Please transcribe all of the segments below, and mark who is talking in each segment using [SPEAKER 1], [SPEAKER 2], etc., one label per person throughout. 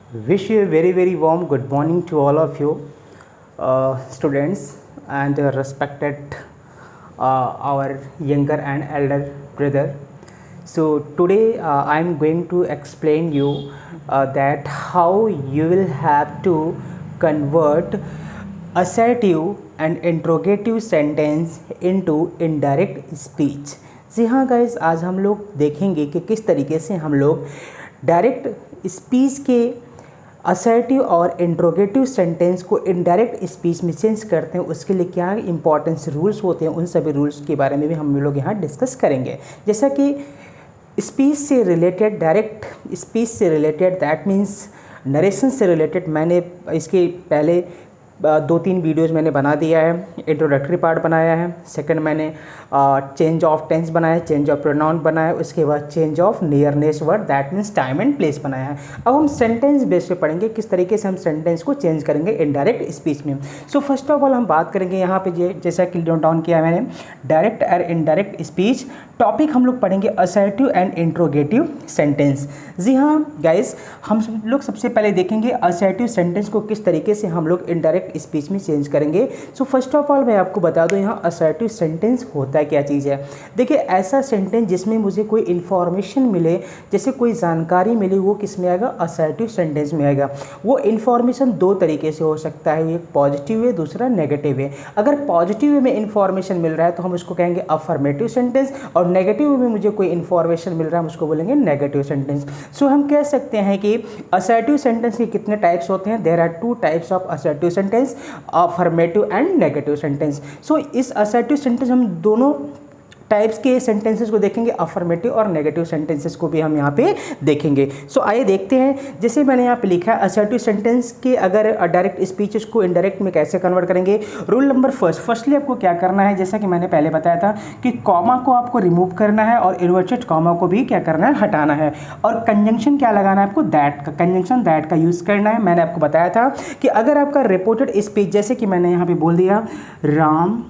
[SPEAKER 1] Wish you a very warm good morning to all of you, students and respected our younger and elder brother. So today I am going to explain you that how you will have to convert assertive and interrogative sentence into indirect speech. जी हाँ guys, आज हम लोग देखेंगे कि किस तरीके से हम लोग डायरेक्ट स्पीच के असर्टिव और इंट्रोगेटिव सेंटेंस को इनडायरेक्ट स्पीच में चेंज करते हैं। उसके लिए क्या इंपॉर्टेंस रूल्स होते हैं, उन सभी रूल्स के बारे में भी हम लोग यहाँ डिस्कस करेंगे। जैसा कि स्पीच से रिलेटेड, डायरेक्ट स्पीच से रिलेटेड, दैट मीन्स नरेशन से रिलेटेड, मैंने इसके पहले 2-3 वीडियोज़ मैंने बना दिया है। इंट्रोडक्टरी पार्ट बनाया है, सेकंड मैंने चेंज ऑफ टेंस बनाया, चेंज ऑफ प्रोनाउन बनाया, उसके बाद change of nearness word that means time and place बनाया है। अब हम सेंटेंस बेस पे पढ़ेंगे किस तरीके से हम सेंटेंस को चेंज करेंगे इनडायरेक्ट स्पीच में। सो फर्स्ट ऑफ ऑल हम बात करेंगे यहाँ पे जैसा कि नोट डाउन किया मैंने, डायरेक्ट और इनडायरेक्ट स्पीच। टॉपिक हम लोग पढ़ेंगे असर्टिव एंड इंट्रोगेटिव सेंटेंस। जी हाँ गाइस, हम लोग सबसे पहले देखेंगे असर्टिव सेंटेंस को किस तरीके से हम लोग इनडायरेक्ट स्पीच में चेंज करेंगे। सो फर्स्ट ऑफ ऑल मैं आपको बता दूं यहाँ असर्टिव सेंटेंस होता है क्या चीज़ है। देखिए, ऐसा सेंटेंस जिसमें मुझे कोई इन्फॉर्मेशन मिले, जैसे कोई जानकारी मिली, वो किस में आएगा, असर्टिव सेंटेंस में आएगा। वो इन्फॉर्मेशन 2 तरीके से हो सकता है, एक पॉजिटिव है, दूसरा नेगेटिव है। अगर पॉजिटिव वे में इन्फॉर्मेशन मिल रहा है तो हम उसको कहेंगे अफर्मेटिव सेंटेंस, और नेगेटिव वे में मुझे कोई इन्फॉर्मेशन मिल रहा है हम उसको बोलेंगे नेगेटिव सेंटेंस। सो हम कह सकते हैं कि असर्टिव सेंटेंस के कितने टाइप्स होते हैं। There are 2 types of assertive sentence, affirmative and negative sentence. So इस असर्टिव सेंटेंस हम दोनों टाइप्स के सेंटेंसेस को देखेंगे, अफर्मेटिव और नेगेटिव सेंटेंसेस को भी हम यहाँ पे देखेंगे। सो आइए देखते हैं। जैसे मैंने यहाँ पे लिखा है असर्टिव सेंटेंस के अगर डायरेक्ट स्पीचेस को इनडायरेक्ट में कैसे कन्वर्ट करेंगे। रूल नंबर फर्स्टली आपको क्या करना है, जैसा कि मैंने पहले बताया था कि कॉमा को आपको रिमूव करना है और इन्वर्टेड कॉमा को भी क्या करना है, हटाना है। और कंजंक्शन क्या लगाना है आपको, दैट का, कंजंक्शन दैट का यूज़ करना है। मैंने आपको बताया था कि अगर आपका रिपोर्टेड स्पीच, जैसे कि मैंने यहाँ पे बोल दिया राम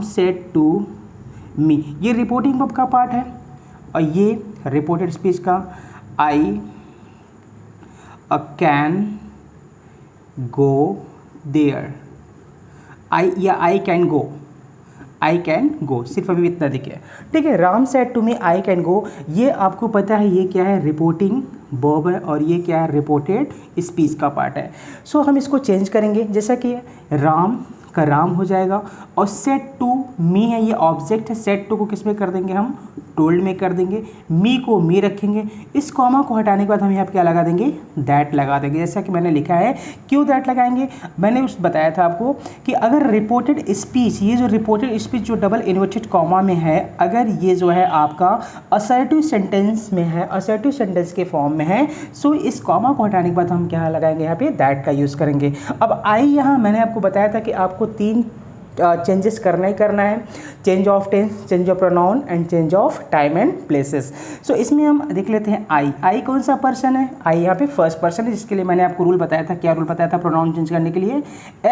[SPEAKER 1] सेड टू मी, ये रिपोर्टिंग वर्ब का पार्ट है और ये रिपोर्टेड स्पीच का I can go there, I can go, सिर्फ अभी इतना दिखे। ठीक है, Ram said to me I can go, ये आपको पता है ये क्या है, रिपोर्टिंग वर्ब है और ये क्या है, रिपोर्टेड स्पीच का पार्ट है। सो हम इसको चेंज करेंगे, जैसा कि राम का राम हो जाएगा और सेड टू मी है, ये ऑब्जेक्ट है। सेड टू को किस में कर देंगे, हम टोल्ड में कर देंगे। मी को मी रखेंगे। इस कॉमा को हटाने के बाद हम यहाँ पे क्या लगा देंगे, दैट लगा देंगे। जैसा कि मैंने लिखा है, क्यों दैट लगाएंगे, मैंने उस बताया था आपको कि अगर रिपोर्टेड स्पीच, ये जो रिपोर्टेड स्पीच जो डबल इन्वर्टेड कॉमा में है, अगर ये जो है आपका असर्टिव सेंटेंस में है, असर्टिव सेंटेंस के फॉर्म में है, सो इस कॉमा को हटाने के बाद हम क्या लगाएंगे, यहाँ पे दैट का यूज़ करेंगे। अब आई यहाँ मैंने आपको बताया था कि आपको 3 चेंजेस करना ही करना है, change of tense, change of pronoun and change of time and places. So इसमें हम देख लेते हैं आई कौन सा पर्सन है, आई यहाँ पे फर्स्ट पर्सन है, जिसके लिए मैंने आपको रूल बताया था। क्या रूल बताया था प्रोनाउन चेंज करने के लिए,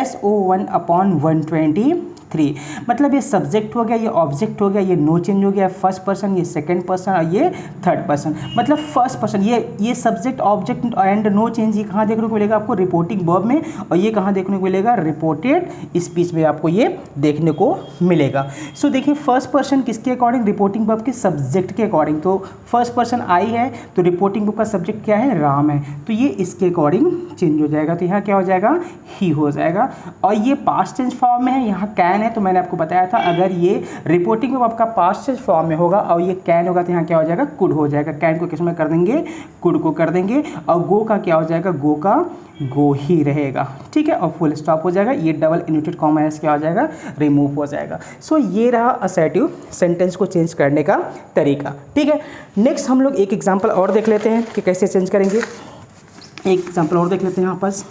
[SPEAKER 1] SO1/123, मतलब ये सब्जेक्ट हो गया, ये ऑब्जेक्ट हो गया, ये नो चेंज हो गया, फर्स्ट पर्सन, ये सेकंड पर्सन और ये थर्ड पर्सन। मतलब फर्स्ट पर्सन, ये subject object and no change, ये कहाँ देखने को मिलेगा आपको, रिपोर्टिंग वर्ब में, और ये कहाँ देखने को मिलेगा, रिपोर्टेड स्पीच में आपको ये देखने को मिलेगा। सो देखिए, फर्स्ट पर्सन किसके अकॉर्डिंग, रिपोर्टिंग वर्ब के सब्जेक्ट के अकॉर्डिंग। तो फर्स्ट पर्सन आई है तो रिपोर्टिंग वर्ब का सब्जेक्ट क्या है, राम है, तो ये इसके अकॉर्डिंग चेंज हो जाएगा। तो यहाँ क्या हो जाएगा, ही हो जाएगा। और ये पास्ट टेंस फॉर्म में है, यहाँ कैन है, तो मैंने आपको बताया था अगर ये रिपोर्टिंग वर्ब आपका पास्ट टेंस फॉर्म में होगा और ये कैन होगा तो यहाँ क्या हो जाएगा, कुड हो जाएगा। कैन को किस में कर देंगे, कुड को कर देंगे। और गो का क्या हो जाएगा, गो का गो ही रहेगा। ठीक है, और फुल स्टॉप हो जाएगा। ये डबल इन्वर्टेड कॉमा क्या हो जाएगा, रिमूव हो जाएगा। सो ये रहा असर्टिव सेंटेंस को चेंज करने का तरीका। ठीक है, नेक्स्ट हम लोग एक एग्जांपल और देख लेते हैं कि कैसे चेंज करेंगे। एक एग्जांपल और देख लेते हैं यहाँ पास।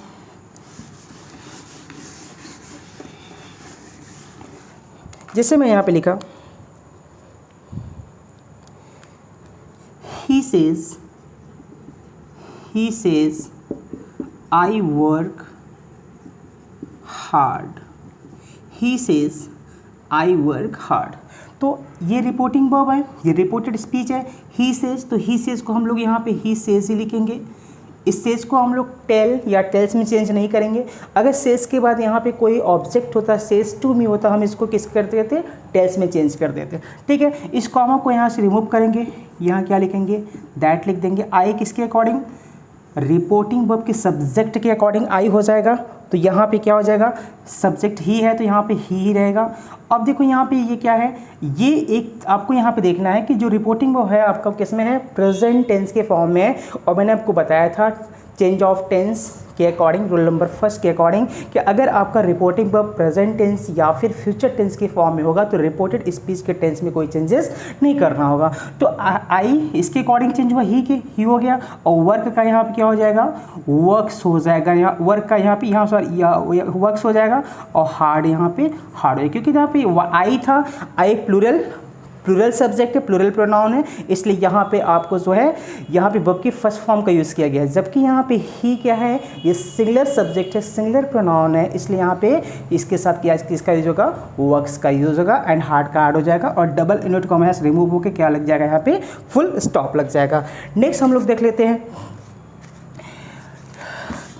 [SPEAKER 1] जैसे मैं यहाँ पे लिखा, he says I work hard, he says I work hard। तो ये रिपोर्टिंग वर्ब है, ये रिपोर्टेड स्पीच है। ही सेज, तो ही सेज को हम लोग यहाँ पे ही सेज ही लिखेंगे। इस सेज को हम लोग टेल या टेल्स में चेंज नहीं करेंगे। अगर सेज के बाद यहाँ पे कोई ऑब्जेक्ट होता, सेज टू मी होता, हम इसको किस कर देते हैं, टेल्स में चेंज कर देते हैं। ठीक है, इस कॉमा को यहाँ से रिमूव करेंगे, यहाँ क्या लिखेंगे, दैट लिख देंगे। आई किसके अकॉर्डिंग, रिपोर्टिंग वर्ब के सब्जेक्ट के अकॉर्डिंग आई हो जाएगा। तो यहाँ पे क्या हो जाएगा, सब्जेक्ट ही है तो यहाँ पे ही रहेगा। अब देखो यहाँ पे ये क्या है, ये एक आपको यहाँ पे देखना है कि जो रिपोर्टिंग वर्ब है आपका किस में है, प्रेजेंट टेंस के फॉर्म में है। और मैंने आपको बताया था चेंज ऑफ टेंस के अकॉर्डिंग, रूल नंबर 1 के अकॉर्डिंग, कि अगर आपका रिपोर्टिंग वर्ब प्रेजेंट टेंस या फिर फ्यूचर टेंस के फॉर्म में होगा तो रिपोर्टेड स्पीच के टेंस में कोई चेंजेस नहीं करना होगा। तो आई इसके अकॉर्डिंग चेंज हुआ, ही हो गया। और वर्क का यहाँ पे क्या हो जाएगा, वर्क्स हो जाएगा। यहाँ वर्क का यहाँ पे वर्क्स हो जाएगा। और हार्ड यहाँ पे हार्ड है, क्योंकि यहाँ पे आई था, आई प्लूरल सब्जेक्ट है, प्लूरल प्रोनाउन है, इसलिए यहाँ पे आपको जो है यहाँ पे वर्ब की फर्स्ट फॉर्म का यूज़ किया गया है। जबकि यहाँ पे ही क्या है, ये सिंगुलर सब्जेक्ट है, सिंगुलर प्रोनाउन है, इसलिए यहाँ पे इसके साथ क्या किसका यूज होगा, वर्क्स का यूज होगा। एंड हार्ड का हार्ड हो जाएगा और डबल इनवर्ट कॉमा रिमूव होकर क्या लग जाएगा, यहाँ पे फुल स्टॉप लग जाएगा। नेक्स्ट हम लोग देख लेते हैं,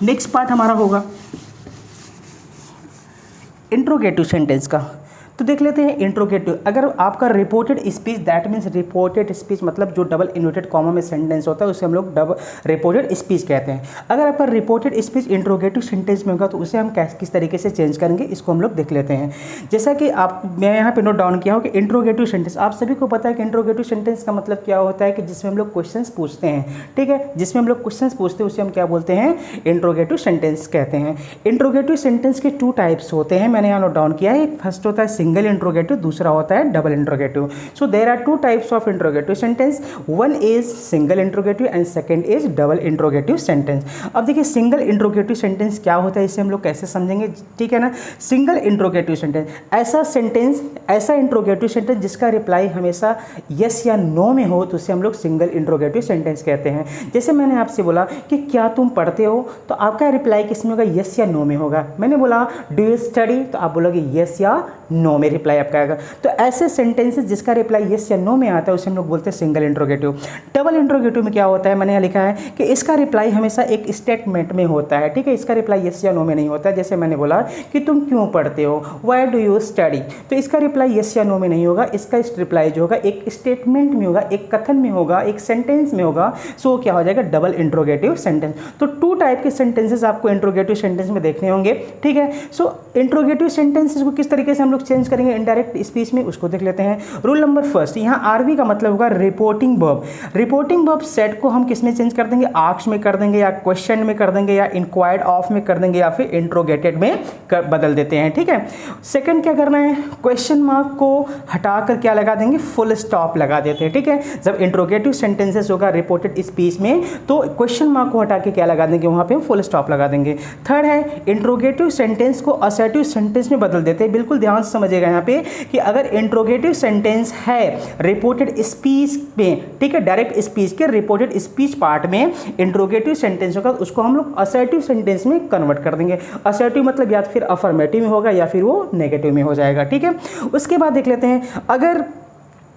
[SPEAKER 1] नेक्स्ट पार्ट हमारा होगा इंट्रोगेटिव सेंटेंस का। तो देख लेते हैं इंट्रोगेटिव। अगर आपका reported speech, that means reported speech मतलब जो डबल इन्वर्टेड कॉमा में सेंटेंस होता है उसे हम लोग डबल रिपोर्टेड स्पीच कहते हैं। अगर आपका रिपोर्टेड स्पीच इंट्रोगेटिव सेंटेंस में होगा तो उसे हम किस तरीके से चेंज करेंगे, इसको हम लोग देख लेते हैं। जैसा कि मैं यहाँ पे नोट डाउन किया हो कि इंट्रोगेटिव सेंटेंस, आप सभी को पता है कि इंट्रोगेटिव सेंटेंस का मतलब क्या होता है, कि जिसमें हम लोग क्वेश्चन पूछते हैं। ठीक है, जिसमें हम लोग क्वेश्चन पूछते हैं उसे हम क्या बोलते हैं, इंट्रोगेटिव सेंटेंस कहते हैं। इंट्रोगेटिव सेंटेंस के 2 टाइप्स होते हैं, मैंने यहाँ नोट डाउन किया है। फर्स्ट होता है सिंगल इंट्रोगेटिव, दूसरा होता है double interrogative. So there are 2 types of interrogative sentence, one is single interrogative and second is double interrogative sentence. अब देखिए सिंगल इंट्रोगेटिव सेंटेंस क्या होता है, इसे हम लोग कैसे समझेंगे, ठीक है ना। सिंगल इंट्रोगेटिव सेंटेंस ऐसा इंट्रोगेटिव सेंटेंस जिसका रिप्लाई हमेशा यस या नो में हो, तो उसे हम लोग सिंगल इंट्रोगेटिव सेंटेंस कहते हैं। जैसे मैंने आपसे बोला कि क्या तुम पढ़ते हो, तो आपका रिप्लाई किस में होगा, यस या नो में होगा। मैंने बोला डू यू स्टडी, तो आप बोलोगे यस या नो में रिप्लाई आपका आएगा। तो ऐसे सेंटेंसेस जिसका रिप्लाई यस या नो में आता है उसे हम लोग बोलते हैं सिंगल इंट्रोगेटिव। डबल इंट्रोगेटिव में क्या होता है, मैंने यहाँ लिखा है कि इसका रिप्लाई हमेशा एक स्टेटमेंट में होता है। ठीक है, इसका रिप्लाई यस या नो में नहीं होता है। जैसे मैंने बोला कि तुम क्यों पढ़ते हो, व्हाई डू यू स्टडी, तो इसका रिप्लाई यस या नो में नहीं होगा। इसका रिप्लाई जो होगा एक स्टेटमेंट में होगा, एक कथन में होगा, एक सेंटेंस में होगा। सो क्या हो जाएगा, डबल इंट्रोगेटिव सेंटेंस। तो 2 टाइप के सेंटेंसेस आपको इंट्रोगेटिव सेंटेंस में देखने होंगे। ठीक है, सो इंट्रोगेटिव सेंटेंसेस को किस तरीके से हम लोग चेंज करेंगे इनडायरेक्ट स्पीच में, उसको देख लेते हैं। रूल नंबर 1, यहाँ आरबी का मतलब होगा reporting verb. Reporting verb set को हम किस में चेंज कर देंगे, आस्क्ड में कर देंगे, या क्वेश्चन में कर देंगे, या इंक्वायर्ड ऑफ में कर देंगे, या फिर इंट्रोगेटेड में बदल देते हैं। ठीक है, सेकंड क्या करना है, क्वेश्चन मार्क को हटाकर क्या लगा देंगे, फुल स्टॉप लगा देते हैं। ठीक है, जब इंट्रोगेटिव सेंटेंसेस होगा रिपोर्टेड स्पीच में तो क्वेश्चन मार्क को हटा के क्या लगा देंगे, वहां पे फुल स्टॉप लगा देंगे। थर्ड है इंट्रोगेटिव सेंटेंस को असर्टिव सेंटेंस में बदल देते हैं। बिल्कुल ध्यान से समझिएगा यहाँ पे कि अगर इंट्रोगेटिव सेंटेंस है रिपोर्टेड स्पीच में, ठीक है, डायरेक्ट स्पीच के रिपोर्टेड स्पीच पार्ट में इंट्रोगेटिव सेंटेंस होगा, उसको हम लोग असर्टिव सेंटेंस में कन्वर्ट कर देंगे। असर्टिव मतलब या फिर अफर्मेटिव में होगा या फिर वो नेगेटिव में हो जाएगा। ठीक है, उसके बाद देख लेते हैं, अगर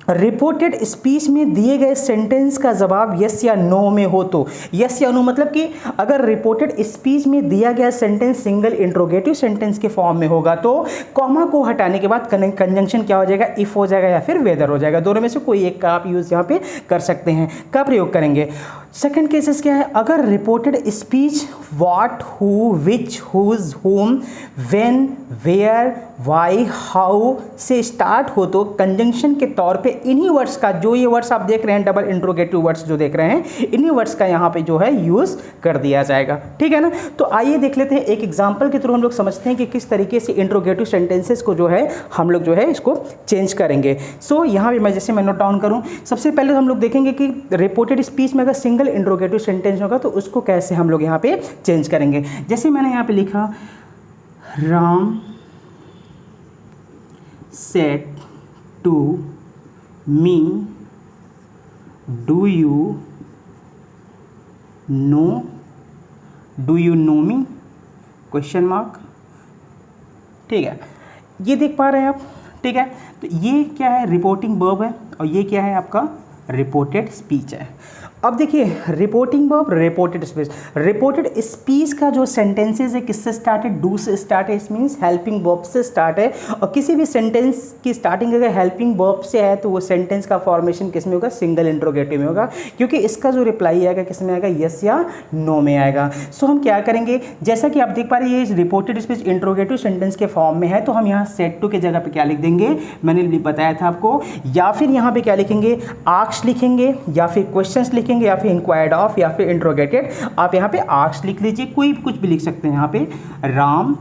[SPEAKER 1] रिपोर्टेड स्पीच में दिए गए सेंटेंस का जवाब यस या नो में हो तो, यस या नो मतलब कि अगर रिपोर्टेड स्पीच में दिया गया सेंटेंस सिंगल इंट्रोगेटिव सेंटेंस के फॉर्म में होगा तो कॉमा को हटाने के बाद कंजंक्शन क्या हो जाएगा, इफ हो जाएगा या फिर वेदर हो जाएगा। दोनों में से कोई एक का आप यूज यहाँ पे कर सकते हैं। का प्रयोग करेंगे। सेकंड केसेस क्या है, अगर reported speech what, who, which, whose, whom, when, where, why, how से स्टार्ट हो तो कंजंक्शन के तौर पे इन्हीं वर्ड्स का, जो ये वर्ड्स आप देख रहे हैं डबल इंट्रोगेटिव वर्ड्स जो देख रहे हैं, इन्हीं वर्ड्स का यहाँ पे जो है यूज कर दिया जाएगा। ठीक है ना, तो आइए देख लेते हैं एक एग्जांपल के थ्रू हम लोग समझते हैं कि किस तरीके से इंट्रोगेटिव सेंटेंसेस को जो है हम लोग जो है इसको चेंज करेंगे। सो यहाँ पे मैं जैसे मैं नोट डाउन करूँ, सबसे पहले हम लोग देखेंगे कि रिपोर्टेड स्पीच में अगर सिंगल इंट्रोगेटिव सेंटेंस होगा तो उसको कैसे हम लोग यहाँ पे चेंज करेंगे। जैसे मैंने यहाँ पे लिखा, Ram said to me, do you know me, question mark. ठीक है, ये देख पा रहे हैं आप। ठीक है। तो ये क्या है, रिपोर्टिंग वर्ब है, और ये क्या है आपका रिपोर्टेड स्पीच है। अब देखिए reporting verb, reported speech. Reported speech का जो सेंटेंसेस है किससे स्टार्ट है, डू से स्टार्ट है, इस मीन्स हेल्पिंग वर्ब से स्टार्ट है। और किसी भी सेंटेंस की स्टार्टिंग अगर हेल्पिंग वर्ब से है तो वो सेंटेंस का फॉर्मेशन किस में होगा, सिंगल इंट्रोगेटिव में होगा, क्योंकि इसका जो रिप्लाई आएगा किस में आएगा, यस या नो में आएगा। सो हम क्या करेंगे, जैसा कि आप देख पा रहे हैं ये रिपोर्टेड स्पीच इंट्रोगेटिव सेंटेंस के फॉर्म में है, तो हम यहाँ सेट टू के जगह पे क्या लिख देंगे, मैंने बताया था आपको, या फिर यहाँ पे क्या लिखेंगे, आस्क्ड लिखेंगे, या फिर क्वेश्चंस लिखेंगे, या फिर इंक्वायर्ड ऑफ, या फिर इंट्रोगेटेड। आप यहाँ पे आस्क्ड लिख लीजिए, कोई कुछ भी लिख सकते हैं यहाँ पे, राम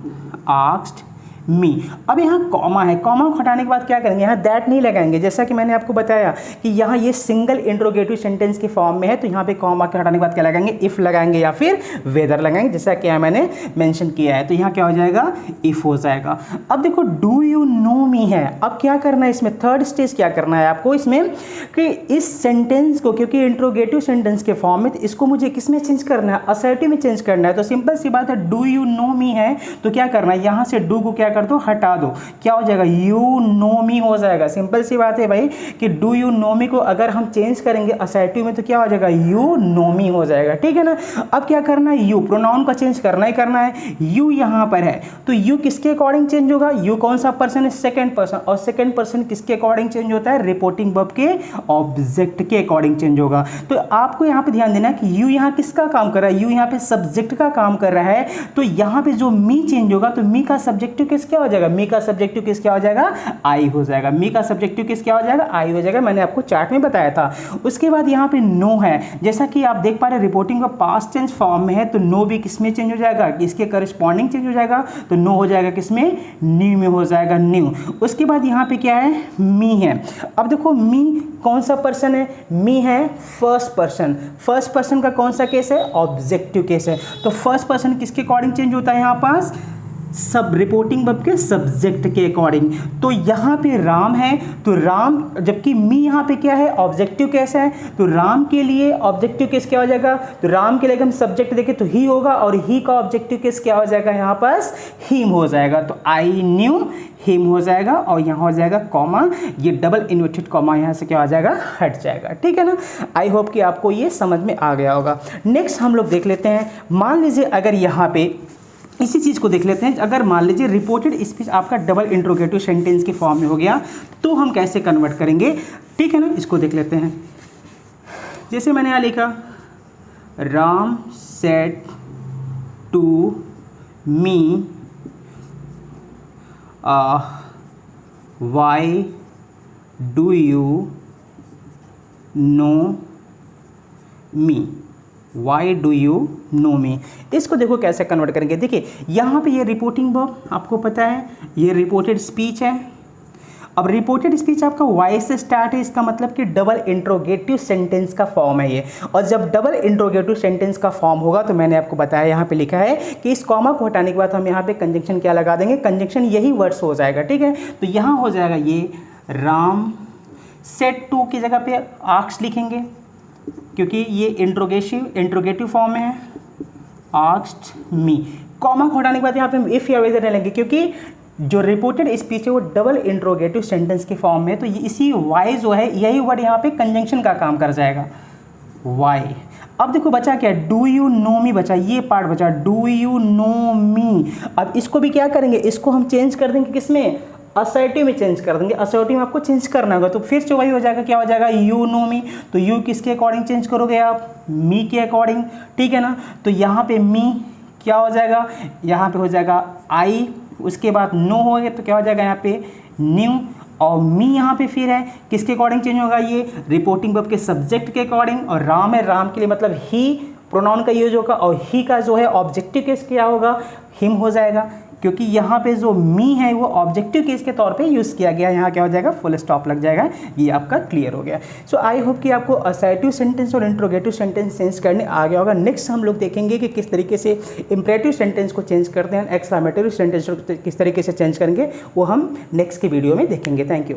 [SPEAKER 1] आस्क्ड मी। अब यहाँ कॉमा है, कॉमा को हटाने के बाद क्या करेंगे, यहाँ दैट नहीं लगाएंगे, जैसा कि मैंने आपको बताया कि यहाँ ये सिंगल इंट्रोगेटिव सेंटेंस के फॉर्म में है, तो यहाँ पे कॉमा के हटाने के बाद क्या लगाएंगे, इफ लगाएंगे या फिर वेदर लगाएंगे, जैसा कि मैंने मेंशन किया है। तो यहाँ क्या हो जाएगा, इफ हो जाएगा। अब देखो डू यू नो मी है, अब क्या करना है इसमें, थर्ड स्टेज क्या करना है आपको इसमें, कि इस सेंटेंस को, क्योंकि इंट्रोगेटिव सेंटेंस के फॉर्म में, तो इसको मुझे किस में चेंज करना है, असर्टिव में चेंज करना है। तो सिंपल सी बात है, डू यू नो मी है तो क्या करना है, यहाँ से डू को क्या कर दो, हटा दो, क्या हो जाएगा, यू नो मी हो जाएगा। सिंपल सी बात है भाई कि डू यू नो मी को अगर हम चेंज करेंगे असर्टिव में तो क्या हो जाएगा, यू नो मी हो जाएगा, ठीक है ना। अब क्या करना है, यू प्रोनाउन का चेंज करना ही करना है। यू यहाँ पर है तो यू किसके अकॉर्डिंग चेंज होगा, यू कौन सा पर्सन है, सेकंड पर्सन, और सेकंड पर्सन किसके अकॉर्डिंग चेंज होता है, रिपोर्टिंग वर्ब के ऑब्जेक्ट के अकॉर्डिंग चेंज होगा। तो आपको यहाँ पे ध्यान देना है कि यू यहाँ किसका काम कर रहा है, यू यहाँ पे सब्जेक्ट का काम कर रहा है, तो यहाँ पे जो मी चेंज होगा तो मी का सब्जेक्टिव किस क्या हो जाएगा, मी का सब्जेक्टिव किस क्या हो जाएगा, आई हो जाएगा। मी का सब्जेक्टिव किस क्या हो जाएगा, आई हो जाएगा, मैंने आपको चार्ट में बताया था। उसके बाद यहाँ पे नो है, जैसा कि आप देख पा रहे रिपोर्टिंग का पास्ट टेंस फॉर्म में है, तो नो भी किसमें चेंज हो जाएगा, इसके करस्पॉन्डिंग चेंज हो जाएगा, तो नो हो जाएगा किसमें, न्यू में हो जाएगा, न्यू। उसके बाद यहाँ पे क्या है, मी है। अब देखो मी कौन सा पर्सन है, मी है फर्स्ट पर्सन। फर्स्ट पर्सन का कौन सा केस है, ऑब्जेक्टिव केस है। तो फर्स्ट पर्सन किसके अकॉर्डिंग चेंज होता है यहाँ पास, सब रिपोर्टिंग वर्ब के सब्जेक्ट के अकॉर्डिंग। तो यहाँ पे राम है तो राम, जबकि मी यहाँ पे क्या है, ऑब्जेक्टिव केस है, तो राम के लिए ऑब्जेक्टिव केस क्या हो जाएगा, तो राम के लिए हम सब्जेक्ट देखें तो ही होगा, और ही का ऑब्जेक्टिव केस क्या हो जाएगा, यहाँ पास हिम हो जाएगा। तो आई न्यू हिम हो जाएगा, और यहाँ हो जाएगा कॉमा, ये डबल इन्वर्टेड कॉमा यहाँ से क्या हो जाएगा, हट जाएगा, ठीक है ना। आई होप कि आपको ये समझ में आ गया होगा। नेक्स्ट हम लोग देख लेते हैं, मान लीजिए अगर यहाँ पे इसी चीज़ को देख लेते हैं, अगर मान लीजिए रिपोर्टेड स्पीच आपका डबल इंट्रोगेटिव सेंटेंस के फॉर्म में हो गया तो हम कैसे कन्वर्ट करेंगे, ठीक है ना। इसको देख लेते हैं, जैसे मैंने यहाँ लिखा, Ram said to me why do you know me, why do you know me. इसको देखो कैसे कन्वर्ट करेंगे। देखिए यहाँ पे ये रिपोर्टिंग वर्ब आपको पता है, ये रिपोर्टेड स्पीच है। अब रिपोर्टेड स्पीच आपका वाई से स्टार्ट है, इसका मतलब कि डबल इंट्रोगेटिव सेंटेंस का फॉर्म है ये। और जब डबल इंट्रोगेटिव सेंटेंस का फॉर्म होगा तो मैंने आपको बताया, यहाँ पे लिखा है कि इस कॉमा को हटाने के बाद हम यहाँ पे कंजंक्शन क्या लगा देंगे, कंजंक्शन यही वर्ड्स हो जाएगा, ठीक है। तो यहाँ हो जाएगा ये राम सेड टू की जगह पे आस्क्ड लिखेंगे, क्योंकि ये इंट्रोगेटिव फॉर्म में है, आस्क्ड मी। कॉमा को हटाने के बाद यहाँ पे हम इफ या वेदर लेंगे, क्योंकि जो रिपोर्टेड स्पीच है वो डबल इंट्रोगेटिव सेंटेंस के फॉर्म में है, तो इसी वाई जो है यही वर्ड यहाँ पे कंजंक्शन का काम कर जाएगा, वाई। अब देखो बचा क्या, डू यू नो मी बचा, ये पार्ट बचा, डू यू नो मी। अब इसको भी क्या करेंगे, इसको हम चेंज कर देंगे किसमें, असर्टिव में चेंज कर देंगे। असर्टिव में आपको चेंज करना होगा, तो फिर से वही हो जाएगा, क्या हो जाएगा, यू नो मी। तो यू किसके अकॉर्डिंग चेंज करोगे आप, मी के अकॉर्डिंग, ठीक है ना। तो यहाँ पे मी क्या हो जाएगा, यहाँ पे हो जाएगा आई, उसके बाद नो हो गया तो क्या हो जाएगा यहाँ पे न्यू, और मी यहाँ पे फिर है किसके अकॉर्डिंग चेंज होगा, ये रिपोर्टिंग वर्ब के सब्जेक्ट के अकॉर्डिंग। और राम है, राम के लिए मतलब ही प्रोनाउन का यूज होगा, और ही का जो है ऑब्जेक्टिव केस क्या होगा, हिम हो जाएगा, क्योंकि यहाँ पे जो मी है वो ऑब्जेक्टिव केस के तौर पे यूज़ किया गया। यहाँ क्या हो जाएगा, फुल स्टॉप लग जाएगा। ये आपका क्लियर हो गया। सो आई होप कि आपको असर्टिव सेंटेंस और इंट्रोगेटिव सेंटेंस चेंज करने आ गया होगा। नेक्स्ट हम लोग देखेंगे कि किस तरीके से इंपरेटिव सेंटेंस को चेंज करते हैं, एक्सक्लेमेटरी सेंटेंस को किस तरीके से चेंज करेंगे, वो हम नेक्स्ट की वीडियो में देखेंगे। Thank you.